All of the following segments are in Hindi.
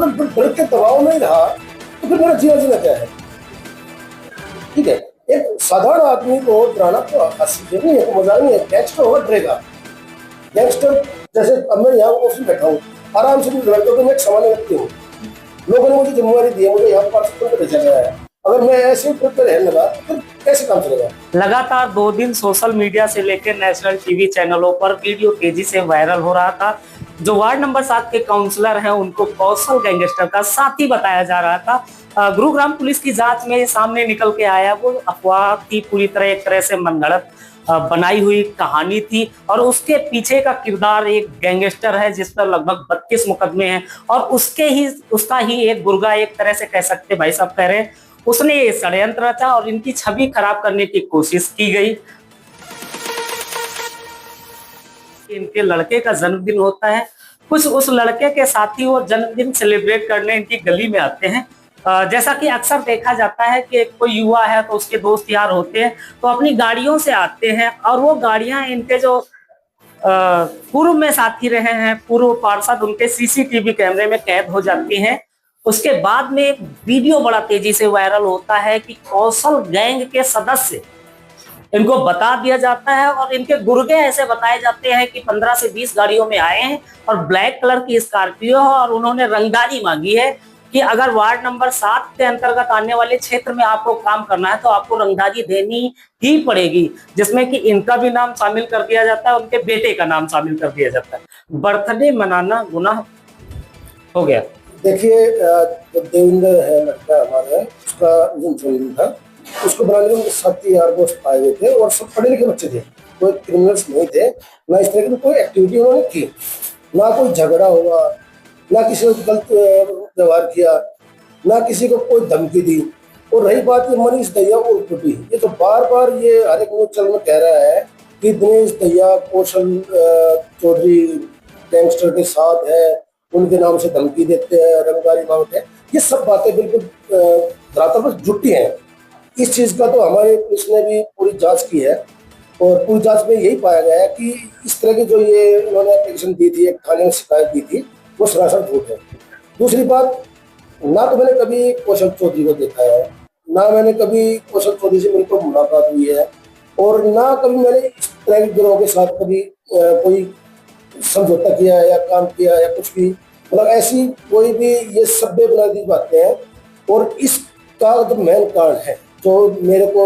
अगर डर के दबाव में ही रहा तो फिर मेरा जीना क्या है। ठीक है, एक साधारण आदमी को डराना तो नहीं है, तो मजाक नहीं है। गैंगस्टर होगा डरेगा। गैंगस्टर जैसे अब मैं यहाँ ऑफिस में बैठा हूँ, आराम से लड़कों को मैं एक सामान्य व्यक्ति हूँ, लोगों ने मुझे जिम्मेवारी दी है, मुझे यहाँ पर भेजा गया है। अगर मैं ऐसे ट्रिप पे रहने लगा तो फिर कैसे काम चलेगा। लगातार 2 दिन सोशल मीडिया से लेकर नेशनल टीवी चैनलों पर वीडियो तेजी से वायरल हो रहा था। जो वार्ड नंबर 7 के काउंसलर हैं उनको कौशल गैंगस्टर का साथी बताया जा रहा था। गुरुग्राम पुलिस की जांच में सामने निकल के आया वो अफवाह थी, पूरी तरह एक तरह से मनगढ़ंत बनाई हुई कहानी थी। और उसके पीछे का किरदार एक गैंगस्टर है जिस पर लगभग 32 मुकदमे हैं और उसका ही एक गुर्गा एक तरह से कह सकते भाई साहब कह रहे हैं, उसने ये षड्यंत्र रचा और इनकी छवि खराब करने की कोशिश की गई। इनके लड़के का जन्मदिन होता है, कुछ उस लड़के के साथी वो जन्मदिन सेलिब्रेट करने इनकी गली में आते हैं। जैसा कि अक्सर देखा जाता है कि कोई युवा है तो उसके दोस्त यार होते हैं तो अपनी गाड़ियों से आते हैं और वो गाड़ियां इनके जो पूर्व में साथी रहे हैं, पूर्व पार्षद, उनके सीसीटीवी कैमरे में कैद हो जाती हैं। उसके बाद में एक वीडियो बड़ा तेजी से वायरल होता है कि कौशल गैंग के सदस्य, इनको बता दिया जाता है और इनके गुर्गे ऐसे बताए जाते हैं कि 15 से 20 गाड़ियों में आए हैं और ब्लैक कलर की स्कॉर्पियो है और उन्होंने रंगदारी मांगी है कि अगर वार्ड नंबर 7 के अंतर्गत आने वाले क्षेत्र में आपको काम करना है तो आपको रंगदारी देनी ही पड़ेगी, जिसमें कि इनका भी नाम शामिल कर दिया जाता है, उनके बेटे का नाम शामिल कर दिया जाता है। बर्थडे मनाना गुनाह हो गया। देखिए, देवेंद्र है लड़का हमारा, उसका जन्मदिन था, उसको बनाने में उनके साथी यार दोस्त आए हुए थे और सब पढ़े लिखे बच्चे थे, कोई क्रिमिनल्स नहीं थे, ना इस तरह की कोई एक्टिविटी उन्होंने की, ना कोई झगड़ा हुआ, ना किसी ने गलत व्यवहार किया, ना किसी को कोई धमकी दी। और रही बात ये मनीष दहिया और पुटी, ये तो बार बार ये हर एक न्यूज चैनल में कह रहा है कि दिनेश दहिया कौशल चौधरी गैंगस्टर के साथ है, उनके नाम से धमकी देते हैं, रंगदारी मांगते हैं। ये सब बातें बिल्कुल धरातल पर जुटी हैं। इस चीज़ का तो हमारे पुलिस ने भी पूरी जांच की है और पूरी जांच में यही पाया गया है कि इस तरह की जो ये इन्होंने एप्लीकेशन दी थी, एक थाने में शिकायत दी थी, वो सरासर झूठ है। दूसरी बात, ना तो मैंने कभी कौशल चौधरी को देखा है, ना मैंने कभी कौशल चौधरी से मेरी कोई मुलाकात हुई है और ना कभी मैंने इस तरह के गिरोह के साथ कभी कोई समझौता किया है या काम किया या कुछ भी, मतलब ऐसी कोई भी ये सभ्य बुनियादी बातें हैं। और इसका जो मेन कारण है जो मेरे को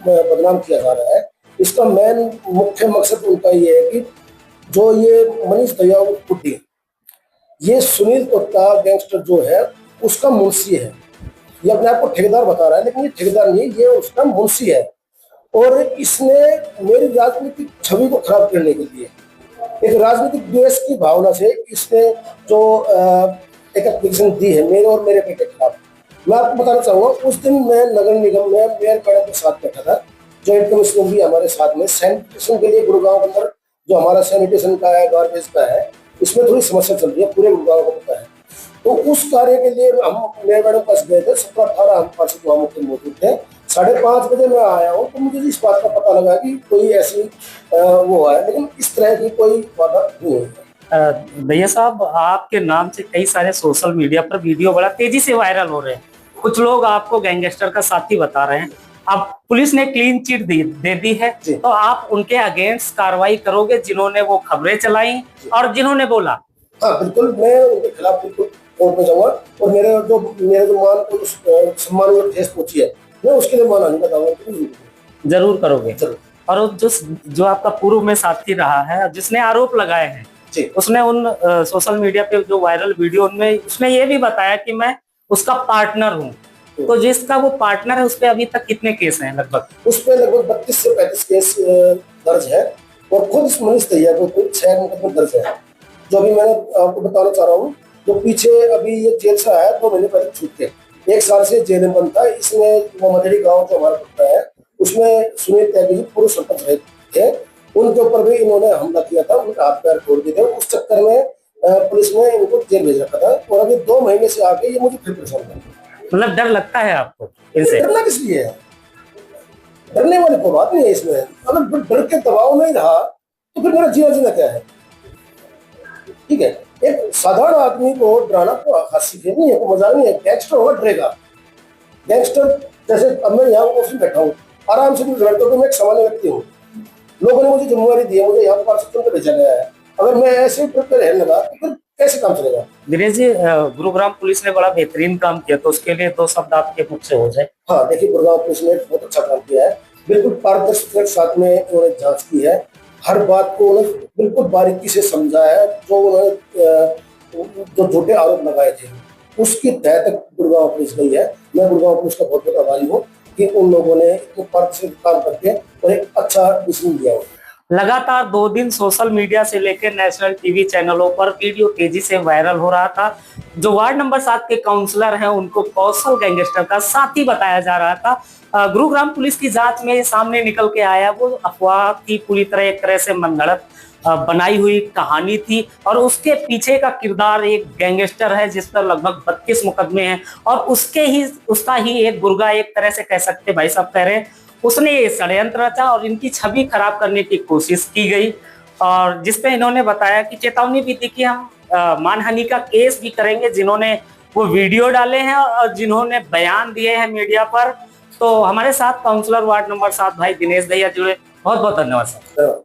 बदनाम किया जा रहा है, इसका मेन मुख्य मकसद उनका ये है कि जो ये मनीष दहिया पुटी, ये सुनील कोट्टा गैंगस्टर जो है उसका मुंशी है। ये अपने आप को ठेकेदार बता रहा है, लेकिन ये ठेकेदार नहीं, ये उसका मुंशी है। और इसने मेरी राजनीतिक छवि को खराब करने के लिए एक राजनीतिक द्वेष की भावना से इसने जो एक एप्लीकेशन दी है मेरे और मेरे बेटे के खिलाफ। मैं आपको बताना चाहूँगा, उस दिन मैं नगर निगम में मेयर मैडम के साथ बैठा था, जॉइंट कमिश्नर भी हमारे साथ में। सैनिटेशन के लिए गुड़गांव के अंदर जो हमारा सैनिटेशन का है, गार्बेज का है, इसमें थोड़ी समस्या चल रही है, पूरे गुड़गांव को पता है। तो उस कार्य के लिए हम मेयर मैडम पास गए थे, 17-18 हम पार्षद वहाँ मौजूद थे। 5:30 बजे मैं आया हूँ तो मुझे इस बात का पता लगा कि कोई ऐसी वो है, लेकिन इस तरह की कोई बात नहीं हुई। भैया साहब, आपके नाम से कई सारे सोशल मीडिया पर वीडियो बड़ा तेजी से वायरल हो रहे हैं, कुछ लोग आपको गैंगस्टर का साथी बता रहे हैं। अब पुलिस ने क्लीन चिट दे दी है, तो आप उनके अगेंस्ट कार्रवाई करोगे जिन्होंने वो खबरें चलाई और जिन्होंने बोला? हाँ बिल्कुल, मैं उनके खिलाफ बिल्कुल कोर्ट में जाऊंगा और मेरे जो मान को सम्मान और ठेस पहुंची है, मैं उसके लिए मानहानि का दावा जरूर करोगे। जरूर। और जो आपका पूर्व में साथी रहा है जिसने आरोप लगाए हैं, उसने उन सोशल मीडिया पे जो वायरल वीडियो उनमें उसने ये भी बताया कि मैं उसका पार्टनर हूँ। तो जिसका वो पार्टनर है उस पे अभी तक कितने केस हैं? लगभग उस पे लगभग 32 से 35 केस दर्ज है और खुद इस मनीष दहिया को 6 मुकदमे दर्ज है। जो अभी मैंने आपको बताना चाह रहा हूँ, जो पीछे अभी ये जेल से आया 2 महीने पहले छूट के, 1 साल से जेल में बंद था। इसमें वो मधेड़ी गाँव जो हमारा पड़ता है उसमें सुनील त्यागी पूर्व सरपंच थे, उनके ऊपर भी इन्होंने हमला किया था, उनका हाथ पैर तोड़ दिए थे। उस चक्कर में पुलिस ने इनको जेल भेज रखा था और अभी 2 महीने से आके ये मुझे फिर परेशान कर। मतलब डर लगता है आपको इनसे? डरना किस लिए है? डरने वाली कोई बात नहीं है इसमें। अगर डर के दबाव में ही रहा तो फिर मेरा जीना क्या है। ठीक है, एक साधारण आदमी को डराना तो हंसी के नहीं है, कोई मजाक नहीं है। गैंगस्टर होगा डरेगा। गैंगस्टर जैसे अब मैं यहाँ ऑफिस में बैठा हूँ, आराम से लड़ता हूँ, तो मैं एक सामान्य व्यक्ति हूँ। लोगों ने मुझे जिम्मेवारी दी है, मुझे यहाँ पर चुन कर भेजा गया है। अगर मैं ऐसे ट्रिप पे रहने लगा तो फिर कैसे काम चलेगा? दिनेश जी, गुरुग्राम पुलिस ने बड़ा बेहतरीन काम किया, तो उसके लिए दो शब्द आपके मुख से हो जाए। हाँ देखिए, गुड़गांव पुलिस ने बहुत अच्छा काम किया है। बिल्कुल पारदर्शिता के साथ में उन्होंने जांच की है। हर बात को उन्होंने बिल्कुल बारीकी से समझा है। जो उन्होंने जो झूठे आरोप लगाए थे उसकी तह तक गुड़गांव पुलिस गई है। मैं गुड़गांव पुलिस का बहुत बहुत आभारी हूँ कि उन लोगों ने इतने पारदर्शी काम करके और एक अच्छा डिसीजन दिया। लगातार 2 दिन सोशल मीडिया से लेकर नेशनल टीवी चैनलों पर वीडियो तेजी से वायरल हो रहा था। जो वार्ड नंबर 7 के काउंसलर हैं उनको कौशल गैंगस्टर का साथी बताया जा रहा था। गुरुग्राम पुलिस की जांच में सामने निकल के आया वो अफवाह थी, पूरी तरह एक तरह से मनगढ़ंत बनाई हुई कहानी थी। और उसके पीछे का किरदार एक गैंगस्टर है जिस पर लगभग 32 मुकदमे हैं, और उसका ही एक गुर्गा, एक तरह से कह सकते भाई साहब कह रहे हैं, उसने ये षड्यंत्र रचा और इनकी छवि खराब करने की कोशिश की गई। और जिसपे इन्होंने बताया कि चेतावनी भी दी कि हम मानहानि का केस भी करेंगे जिन्होंने वो वीडियो डाले हैं और जिन्होंने बयान दिए हैं मीडिया पर। तो हमारे साथ काउंसलर वार्ड नंबर 7 भाई दिनेश दहिया जुड़े, बहुत बहुत धन्यवाद सर।